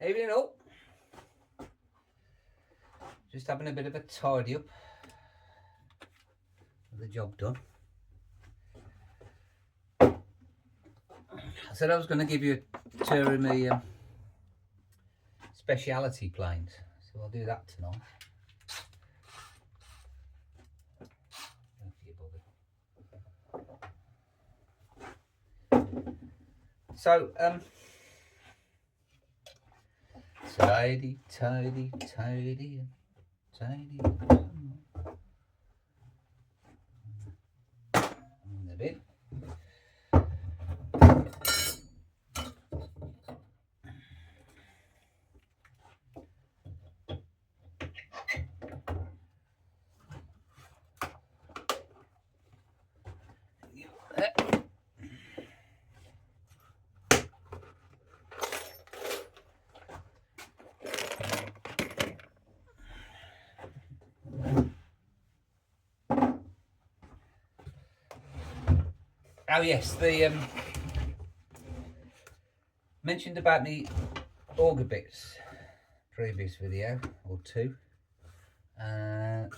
Evening all. Just having a bit of a tidy up. The job done. I said I was going to give you a tour of my Speciality planes, so I'll do that tonight. So, tidy, tidy, tidy, tidy. In the bin. Oh yes, the mentioned about the auger bits previous video or two, and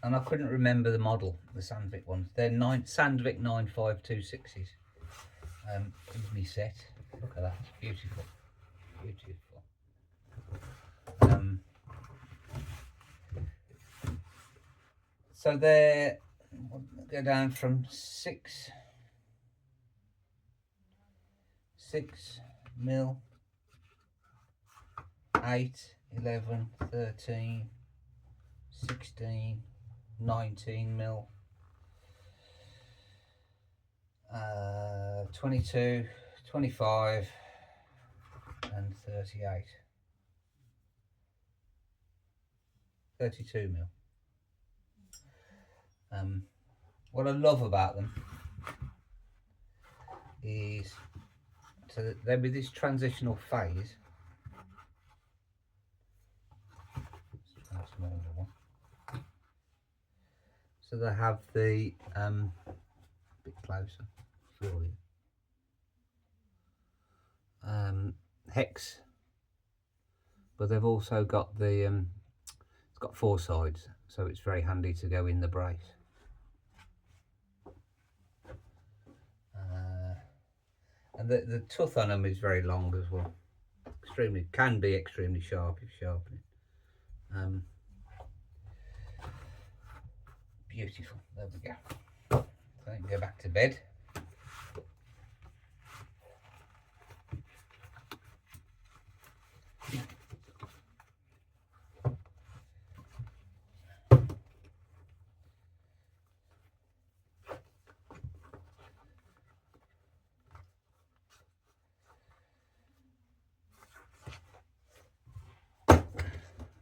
I couldn't remember the model, the Sandvik ones. They're Sandvik 9526s. Here's me set. Look at that, it's beautiful, beautiful. So they go down from 6 mil, 8, 11, 13, 16, 19 mil, 22, 25 and 38. 32 mil. What I love about them is so they're with this transitional phase. So they have the a bit closer for you. Hex, but they've also got the it's got 4 sides, so it's very handy to go in the brace. And the tooth on them is very long as well. Can be extremely sharp if sharpening. Beautiful. There we go. So I can go back to bed.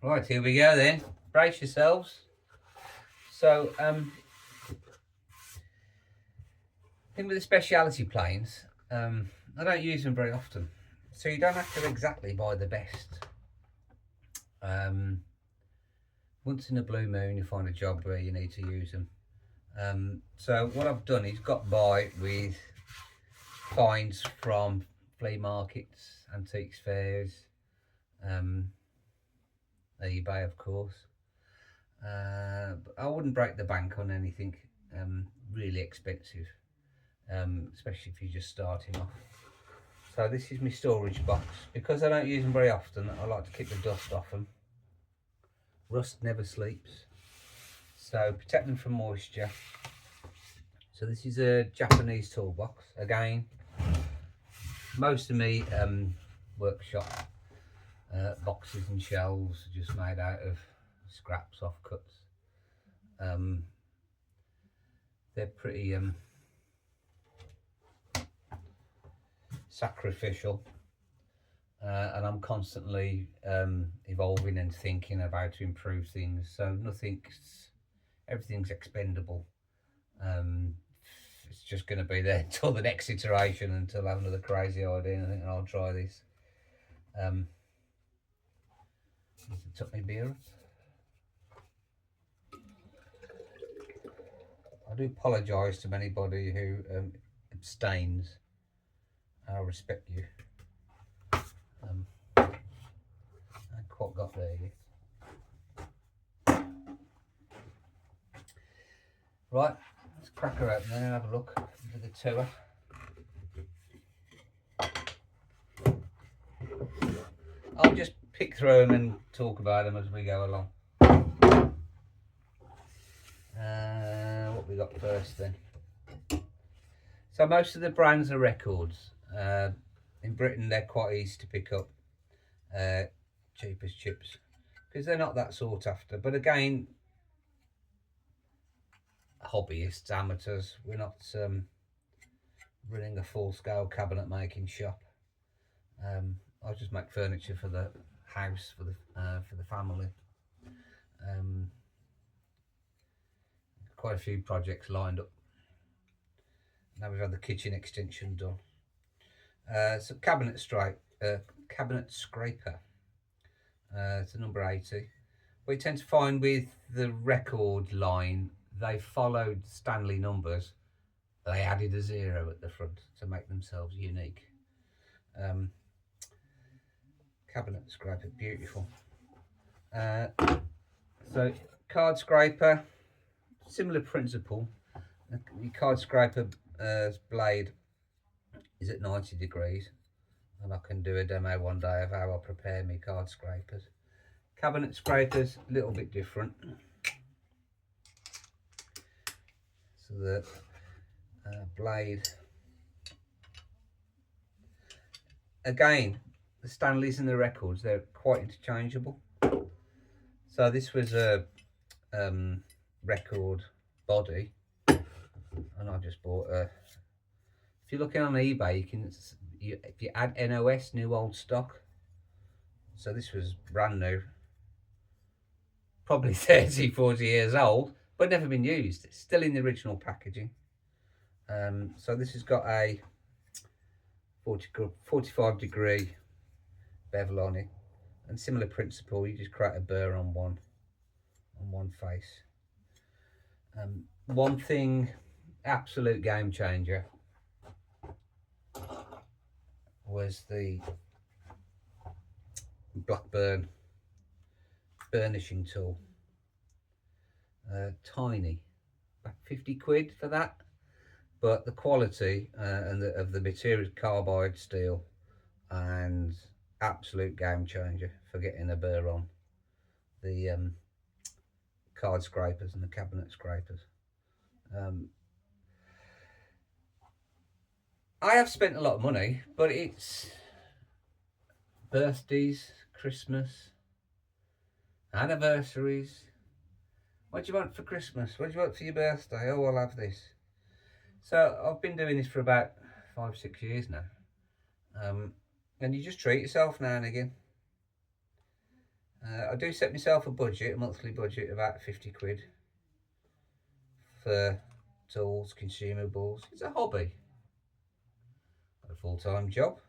Right, here we go then. Brace yourselves. So, thing with the Speciality planes, I don't use them very often, so you don't have to exactly buy the best. Once in a blue moon, you find a job where you need to use them. So what I've done is got by with finds from flea markets, antiques fairs, eBay of course. But I wouldn't break the bank on anything really expensive, especially if you're just starting off. So this is my storage box. Because I don't use them very often, I like to keep the dust off them. Rust never sleeps, so protect them from moisture. So this is a Japanese toolbox. Again, most of me workshop boxes and shelves are just made out of scraps, offcuts. They're pretty sacrificial, and I'm constantly evolving and thinking about to improve things. So everything's expendable. It's just going to be there until the next iteration, until I have another crazy idea and I think I'll try this. Took my beer up. I do apologise to anybody who abstains. I respect you. not got there yet. Right, let's crack her open there and have a look into the tour. I'll just pick through them and talk about them as we go along. What we got first then? So most of the brands are records. In Britain they're quite easy to pick up, cheap as chips, because they're not that sought after. But again, hobbyists, amateurs, we're not running a full-scale cabinet making shop. I just make furniture for the house, for the family. Quite a few projects lined up. Now we've had the kitchen extension done. So cabinet scraper. It's a number 80. We tend to find with the record line, they followed Stanley numbers. They added a 0 at the front to make themselves unique. Cabinet scraper, beautiful. So card scraper, similar principle. The card scraper blade is at 90 degrees, and I can do a demo one day of how I prepare my card scrapers. Cabinet scrapers, a little bit different. So the blade, again, the Stanleys and the records, they're quite interchangeable. So this was a record body, and I just bought a, if you're looking on eBay, if you add NOS, new old stock, so this was brand new, probably 30, 40 years old, but never been used. It's still in the original packaging. So this has got a 45 degree bevel on it, and similar principle, you just create a burr on one face. One thing, absolute game changer, was the Blackburn burnishing tool. Tiny, about 50 quid for that, but the quality of the material, carbide steel, and absolute game changer for getting a burr on the card scrapers and the cabinet scrapers. I have spent a lot of money, but it's birthdays, Christmas, anniversaries. What do you want for Christmas? What do you want for your birthday? Oh, I'll have this. So I've been doing this for about 5-6 years now. And you just treat yourself now and again. I do set myself a budget, a monthly budget of about 50 quid for tools, consumables. It's a hobby. Got a full-time job.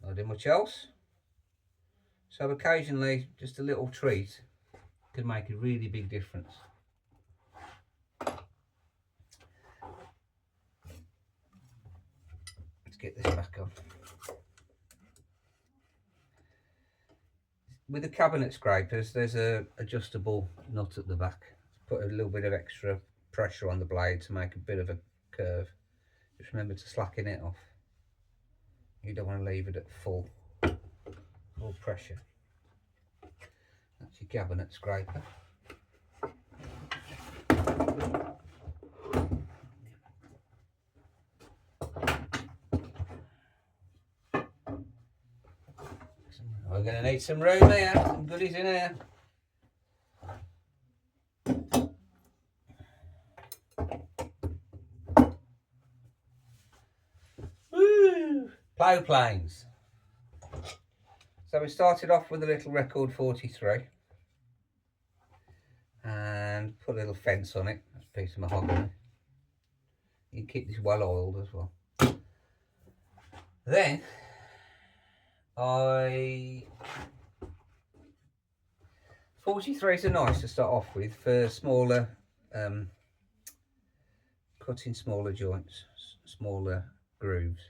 Not doing much else. So occasionally, just a little treat can make a really big difference. Let's get this back on. With the cabinet scrapers, there's a adjustable nut at the back. Put a little bit of extra pressure on the blade to make a bit of a curve. Just remember to slacken it off. You don't want to leave it at full pressure. That's your cabinet scraper. We're going to need some room here, some goodies in here. Woo! Plough planes. So we started off with a little record 43 and put a little fence on it. That's a piece of mahogany. You can keep this well oiled as well. Then 43s are nice to start off with for smaller, cutting smaller joints, smaller grooves.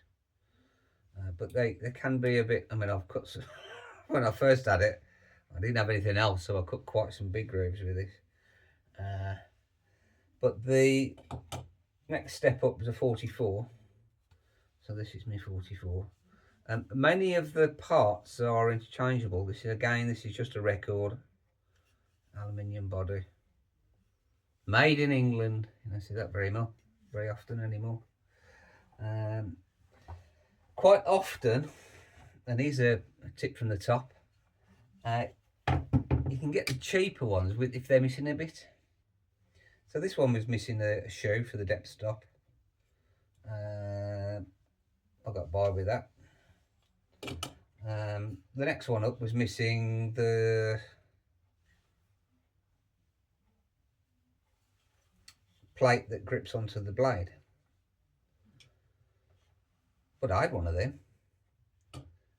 But they can be a bit, I mean, I've cut some, when I first had it, I didn't have anything else, so I cut quite some big grooves with this. But the next step up was a 44. So this is my 44. Many of the parts are interchangeable. This is just a record. Aluminium body. Made in England. You don't see that very often anymore. Quite often, and here's a tip from the top, you can get the cheaper ones if they're missing a bit. So this one was missing a shoe for the depth stop. I got by with that. The next one up was missing the plate that grips onto the blade. But I had one of them.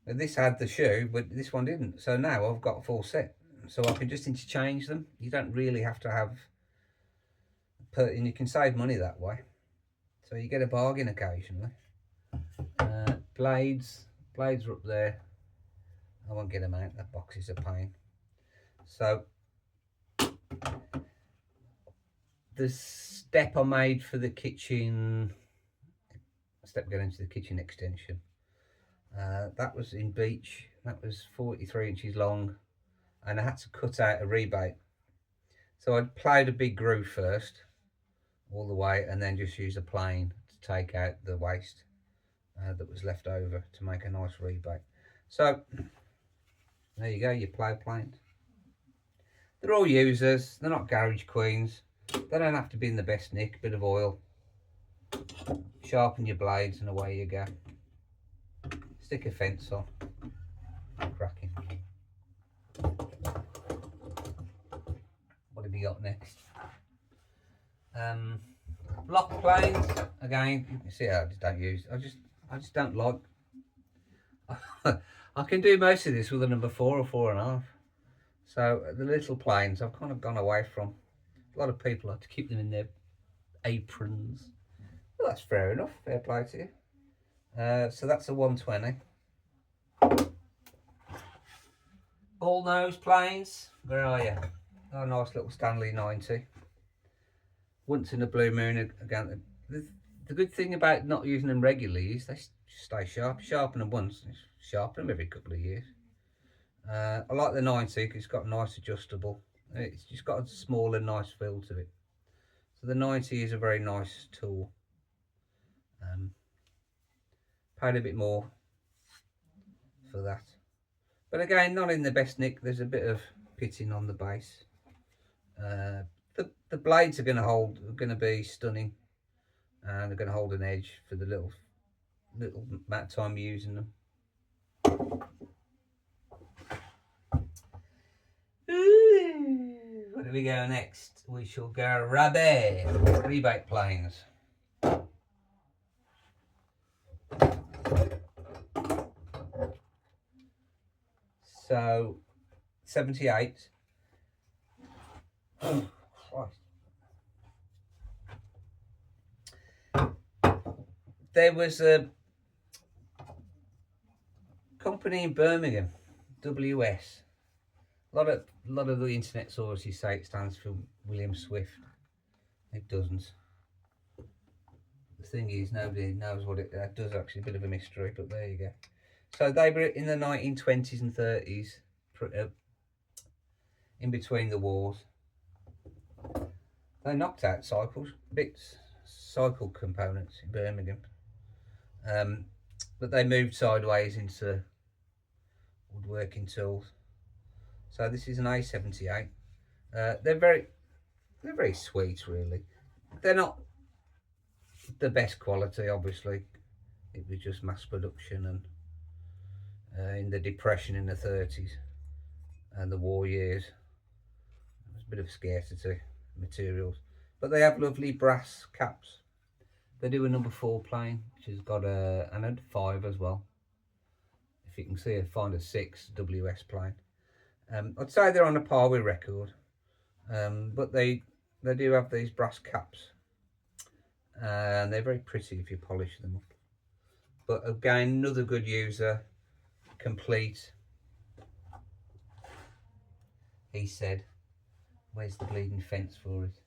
This had the shoe, but this one didn't. So now I've got a full set. So I can just interchange them. You don't really have to have, and you can save money that way. So you get a bargain occasionally. Blades are up there. I won't get them out, that box is a pain. So the step I made for the kitchen, step going into the kitchen extension, that was in beech. That was 43 inches long, and I had to cut out a rebate. So I'd ploughed a big groove first, all the way, and then just used a plane to take out the waste that was left over to make a nice rebate. So there you go, your plough planes. They're all users, they're not garage queens. They don't have to be in the best nick. Bit of oil, sharpen your blades, and away you go. Stick a fence on. Cracking. What have you got next? Block planes. Again, you see how I just don't use. I just don't like. I can do most of this with a number 4 or 4.5. So the little planes I've kind of gone away from. A lot of people like to keep them in their aprons. Well, that's fair enough. Fair play to you. So that's a 120. Ball nose planes. Where are you? Oh, nice little Stanley 90. Once in a blue moon again. The good thing about not using them regularly is they stay sharp. Sharpen them once, sharpen them every couple of years. I like the 90 because it's got a nice adjustable. It's just got a small and nice feel to it. So the 90 is a very nice tool. Paid a bit more for that. But again, not in the best nick. There's a bit of pitting on the base. The blades are going to be stunning, and they're going to hold an edge for the little amount of time you're using them. Where do we go next? We shall go rebate planes. So 78. Oh, Christ. There was a company in Birmingham, WS. A lot of the internet sources say it stands for William Swift. It doesn't. The thing is, nobody knows what it does. Actually, a bit of a mystery, but there you go. So they were in the 1920s and 30s, in between the wars. They knocked out cycle components in Birmingham. But they moved sideways into woodworking tools. So this is an A78. They're very sweet, really. They're not the best quality, obviously. It was just mass production, and in the depression in the 30s and the war years, there was a bit of scarcity of materials. But they have lovely brass caps. They do a number 4 plane, which has got and a 5 as well. If you can see, find a 6 WS plane. I'd say they're on a par with record, but they do have these brass caps, and they're very pretty if you polish them up. But again, another good user, complete. he said. Where's the bleeding fence for it?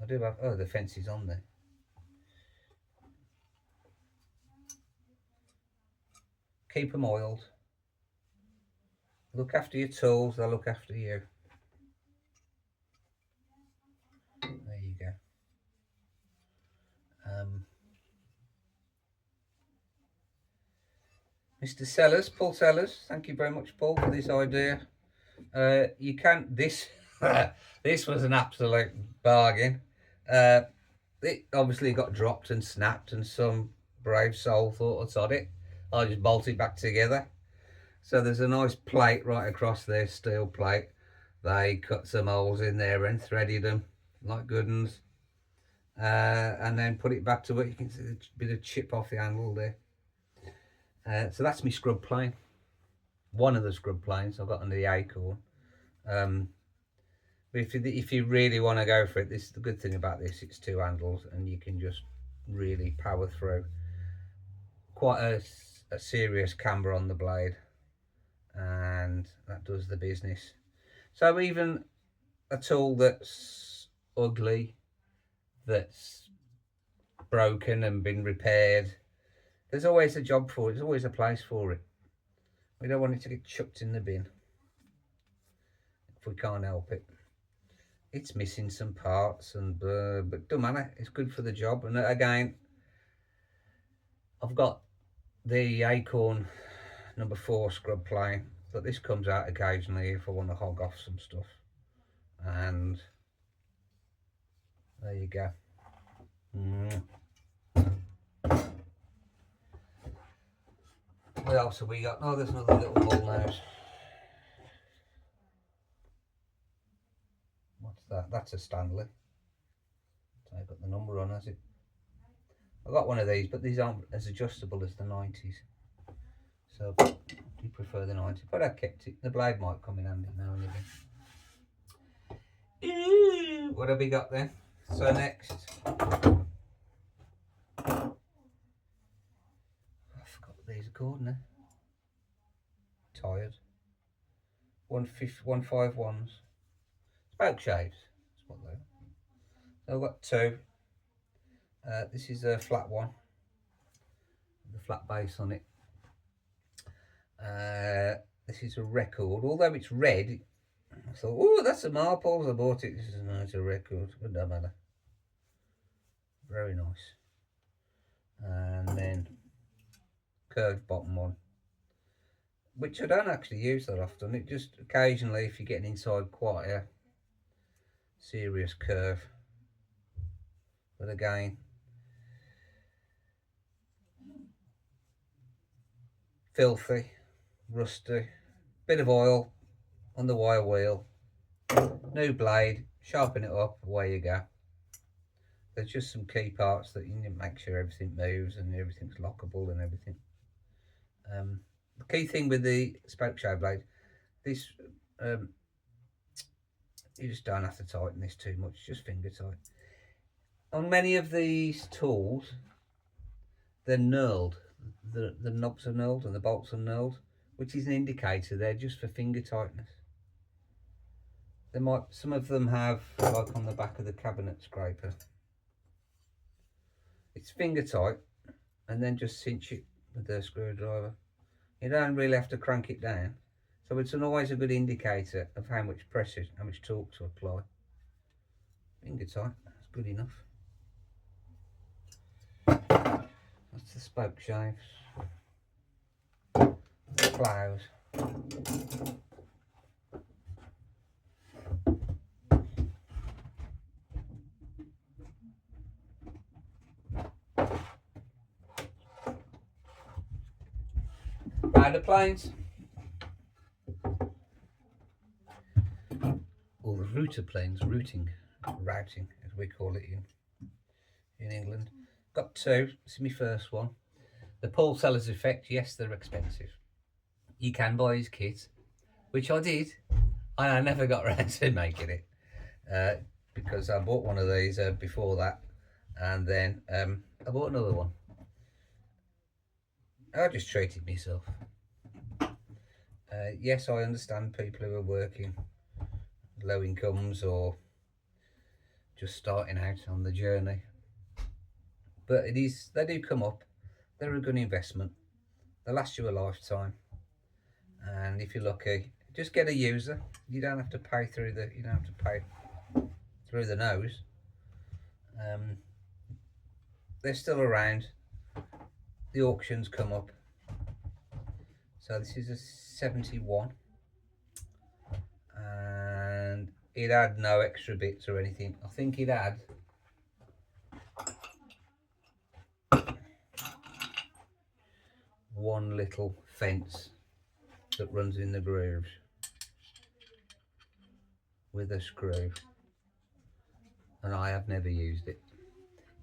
I do have, oh, the fence is on there. Keep them oiled. Look after your tools, they'll look after you. There you go. Mr. Sellers, Paul Sellers, thank you very much, Paul, for this idea. You can't, this was an absolute bargain. It obviously got dropped and snapped, and some brave soul thought, "I'll sod it, I'll just bolt it back together." So there's a nice plate right across there, steel plate. They cut some holes in there and threaded them like good ones, and then put it back to it. You can see a bit of chip off the handle there. So that's my scrub plane. One of the scrub planes I've got under the Acorn. If you really want to go for it, this is the good thing about this. It's two handles, and you can just really power through. Quite a serious camber on the blade, and that does the business. So even a tool that's ugly, that's broken and been repaired, there's always a job for it. There's always a place for it. We don't want it to get chucked in the bin if we can't help it. It's missing some parts, and but don't matter, it's good for the job. And again, I've got the Acorn number 4 scrub plane, but this comes out occasionally if I want to hog off some stuff. And there you go. What else have we got? Oh, there's another little bull nose. What's that? That's a Stanley. So I've got the number on, has it? I've got one of these, but these aren't as adjustable as the 90s. So I do prefer the 90s, but I kept it. The blade might come in handy now and again. What have we got then? So next, I forgot what these are called now. Tired. 151s. Spoke shaves. That's what they are. So I've got 2. This is a flat one, the flat base on it. This is a record, although it's red. I thought, oh, that's a Marples. I bought it. This is a nice record, but no matter. Very nice. And then curved bottom one, which I don't actually use that often. It just occasionally, if you're getting inside quite a serious curve. But again, filthy, rusty, bit of oil on the wire wheel, new blade, sharpen it up, away you go. There's just some key parts that you need to make sure everything moves and everything's lockable and everything. The key thing with the spoke shave blade, this you just don't have to tighten this too much, just finger tight. On many of these tools, they're knurled. The knobs are knurled and the bolts are knurled, which is an indicator they're just for finger tightness. Some of them have, like on the back of the cabinet scraper, it's finger tight, and then just cinch it with the screwdriver. You don't really have to crank it down, so it's always a good indicator of how much pressure, how much torque to apply. Finger tight, that's good enough. That's the spoke shaves. The ploughs. Router planes. Or the router planes, routing as we call it in England. Got 2, this is my first one. The Paul Sellers effect, yes, they're expensive. You can buy his kit, which I did, and I never got around to making it because I bought one of these before that, and then I bought another one. I just treated myself. Yes, I understand people who are working low incomes or just starting out on the journey, but they do come up. They're a good investment. They last you a lifetime, and if you're lucky, just get a user. You don't have to pay through the nose. Um, they're still around. The auctions come up. So this is a 71, and it had no extra bits or anything. I think it had one little fence that runs in the grooves with a screw, and I have never used it.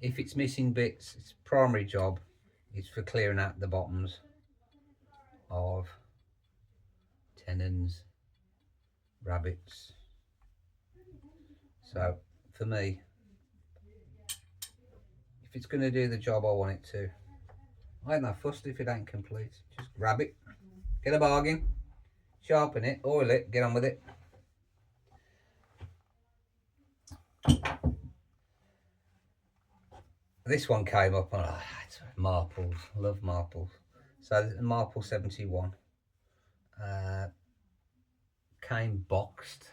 If it's missing bits, its primary job is for clearing out the bottoms of tenons, rabbits. So for me, if it's going to do the job I want it to, I ain't that fussed if it ain't complete. Just grab it, get a bargain, sharpen it, oil it, get on with it. This one came up on it's marples. I love marples. So the marple 71 came boxed.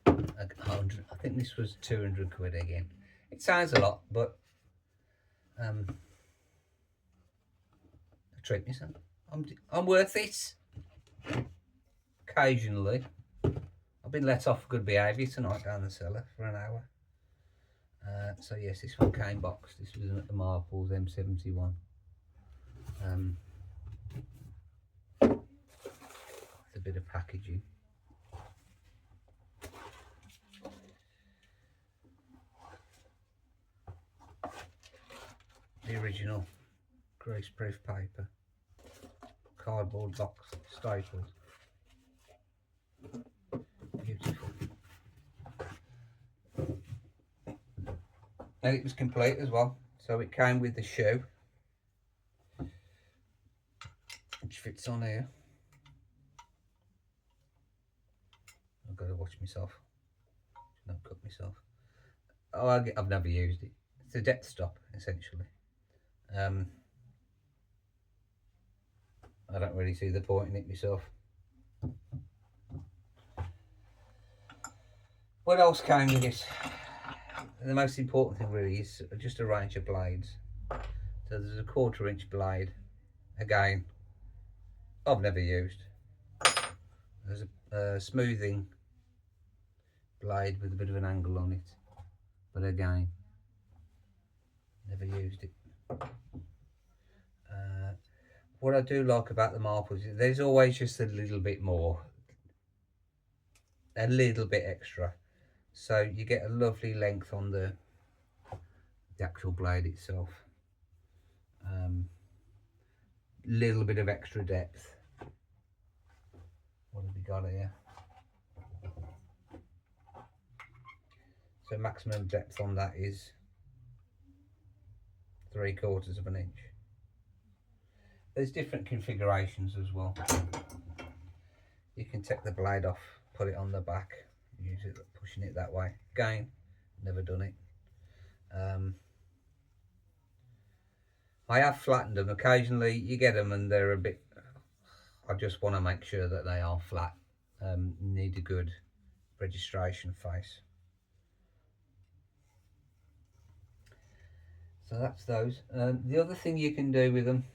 100. I think this was 200 quid again. It sounds a lot, but I treat myself. I'm worth it. Occasionally, I've been let off good behaviour tonight down the cellar for an hour. So yes, this one came boxed. This was a Marples M71. It's a bit of packaging. The original greaseproof paper, cardboard box, stapled. Beautiful. And it was complete as well. So it came with the shoe, which fits on here. I've got to watch myself, not cut myself. Oh, I've never used it. It's a depth stop, essentially. I don't really see the point in it myself. What else came with it? The most important thing really is just a range of blades. So there's a 1/4 inch blade. Again, I've never used. There's a smoothing blade with a bit of an angle on it, but again, never used it. What I do like about the marples is there's always just a little bit more, a little bit extra, so you get a lovely length on the actual blade itself. Little bit of extra depth. What have we got here? So maximum depth on that is 3/4 of an inch. There's different configurations as well. You can take the blade off, put it on the back, use it pushing it that way. Again, never done it. I have flattened them. Occasionally you get them and they're a bit, I just want to make sure that they are flat. Need a good registration face. So that's those. The other thing you can do with them,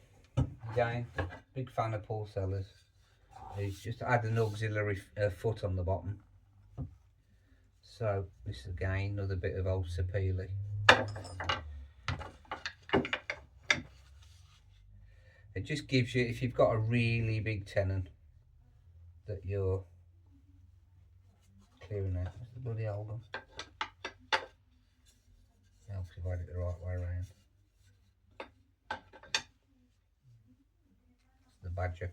again, big fan of Paul Sellers, is just add an auxiliary foot on the bottom. So this again, another bit of old Speciality. It just gives you, if you've got a really big tenon that you're clearing out. What's the bloody old one? Helps if I had it the right way around. It's the badger.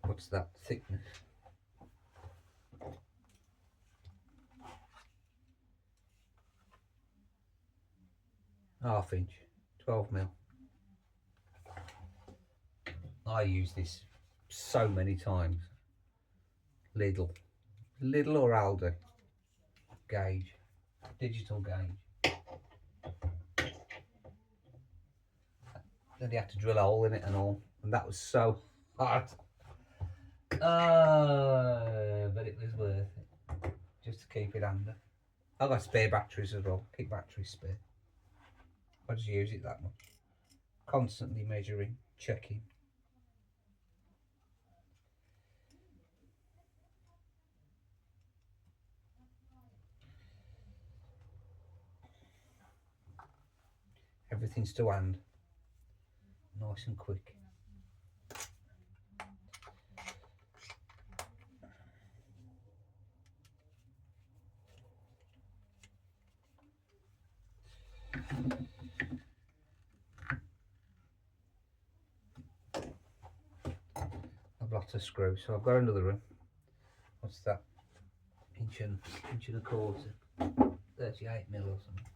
What's that thickness? ½ inch, 12mm. I use this so many times. Lidl or Aldi gauge, digital gauge. Then you have to drill a hole in it and all, and that was so hard. But it was worth it, just to keep it under. I've got spare batteries as well, keep batteries spare. I just use it that much. Constantly measuring, checking. Everything's to hand, nice and quick. I've lots of screws, so I've got another one. What's that? Inch and a quarter, 38mm or something.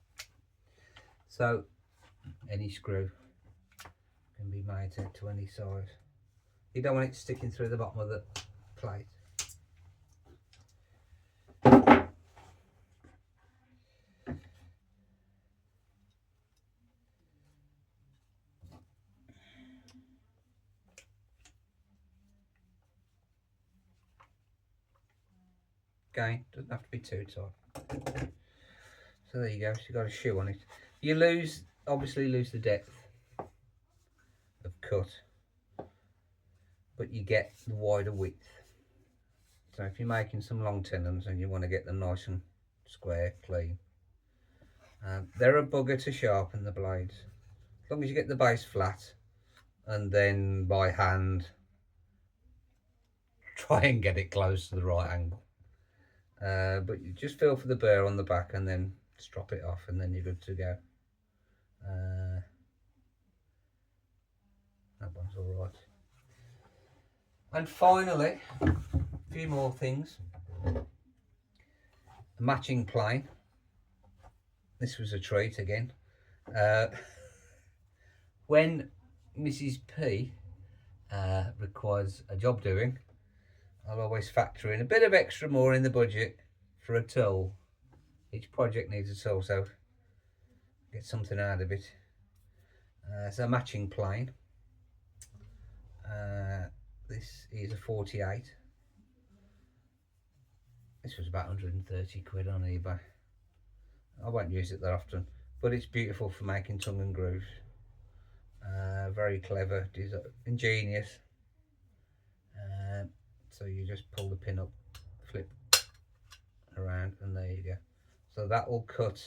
So any screw can be made to any size. You don't want it sticking through the bottom of the plate. Again, doesn't have to be too tight. So there you go, so you've got a shoe on it. You obviously lose the depth of cut, but you get the wider width. So if you're making some long tenons and you want to get them nice and square, clean, they're a bugger to sharpen the blades. As long as you get the base flat, and then by hand try and get it close to the right angle. But you just feel for the burr on the back and then strop it off, and then you're good to go. That one's all right. And finally, a few more things. A matching plane. This was a treat again. When Mrs. P requires a job doing, I'll always factor in a bit of extra more in the budget for a tool. Each project needs a tool, so get something out of it. It's a matching plane. This is a 48. This was about 130 quid on eBay. I won't use it that often, but it's beautiful for making tongue and grooves. Very clever, ingenious. So you just pull the pin up, flip around, and there you go. So that will cut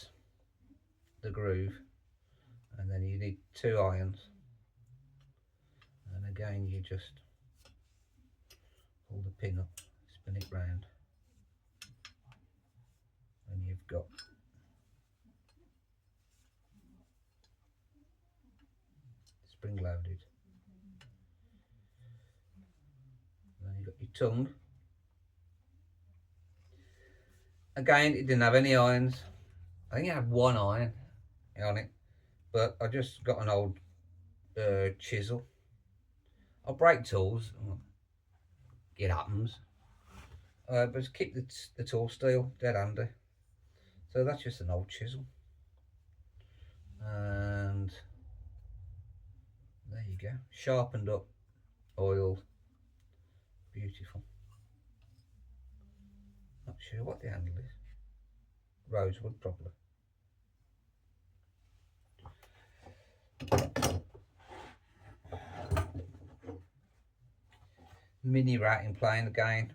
the groove, and then you need 2 irons, and again you just pull the pin up, spin it round, and you've got spring loaded. Then you've got your tongue. Again, it didn't have any irons. I think it had 1 iron on it, but I just got an old chisel. I'll break tools, it happens, but just keep the tool steel dead handy. So that's just an old chisel, and there you go, sharpened up, oiled, beautiful. Not sure what the handle is. Rosewood, probably. Mini routing plane again.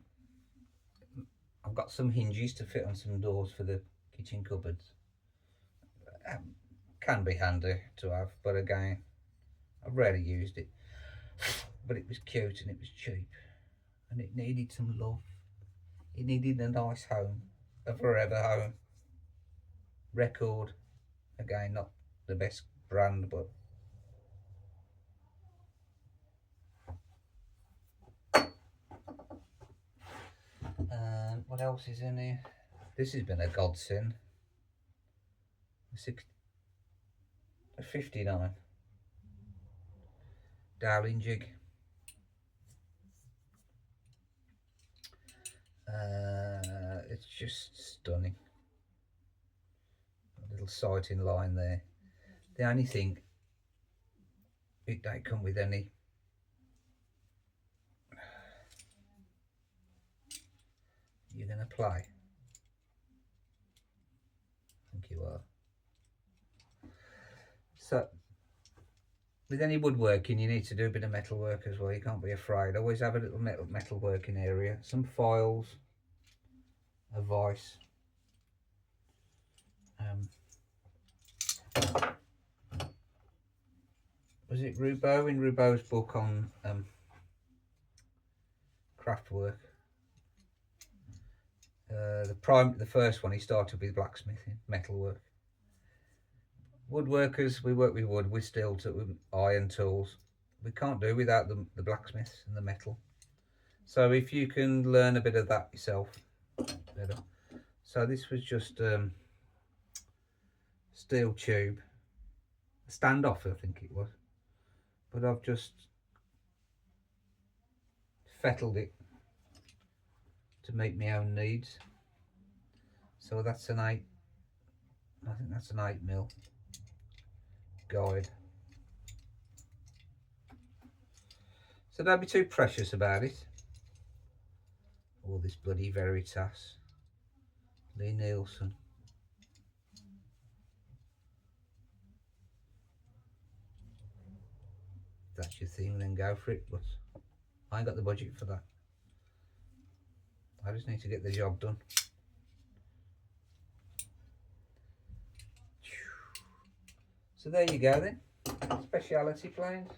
I've got some hinges to fit on some doors for the kitchen cupboards. Can be handy to have, but again, I've rarely used it. But it was cute and it was cheap, and it needed some love. It needed a nice home, a forever home. Record, again, not the best brand, but what else is in here? This has been a godsend. A £59. Dowling jig. It's just stunning. A little sighting line there. The only thing, it don't come with any you're going to play. I think you are. So with any woodworking, you need to do a bit of metal work as well. You can't be afraid. Always have a little metal working area. Some files, a vice. Was it Roubaud, in Roubaud's book on craft work? The first one, he started with blacksmithing, metal work. Woodworkers, we work with wood, with steel, with iron tools. We can't do without the blacksmiths and the metal. So if you can learn a bit of that yourself, better. So this was just steel tube, standoff, I think it was. But I've just fettled it to meet my own needs. So that's an 8, I think that's an 8mm guide. So don't be too precious about it. All this bloody Veritas. Lee Nielsen. If that's your thing, then go for it, but I ain't got the budget for that. I just need to get the job done. So there you go then, Speciality planes.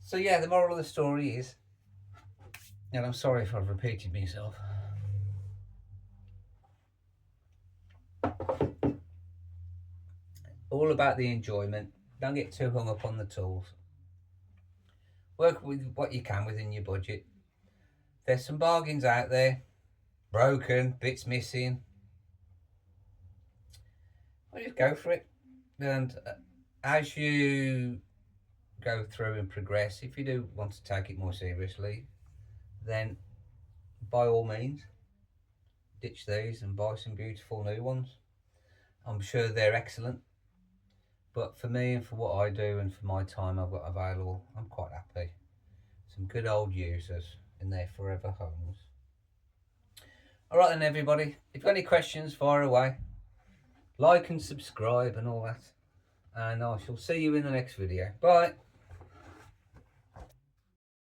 So yeah, the moral of the story is, and I'm sorry if I've repeated myself, all about the enjoyment. Don't get too hung up on the tools. Work with what you can within your budget. There's some bargains out there, broken, bits missing. Well, just go for it. And as you go through and progress, if you do want to take it more seriously, then by all means, ditch these and buy some beautiful new ones. I'm sure they're excellent. But for me and for what I do and for my time I've got available, I'm quite happy. Some good old users in their forever homes. All right then, everybody. If you've got any questions, fire away. Like and subscribe and all that. And I shall see you in the next video. Bye.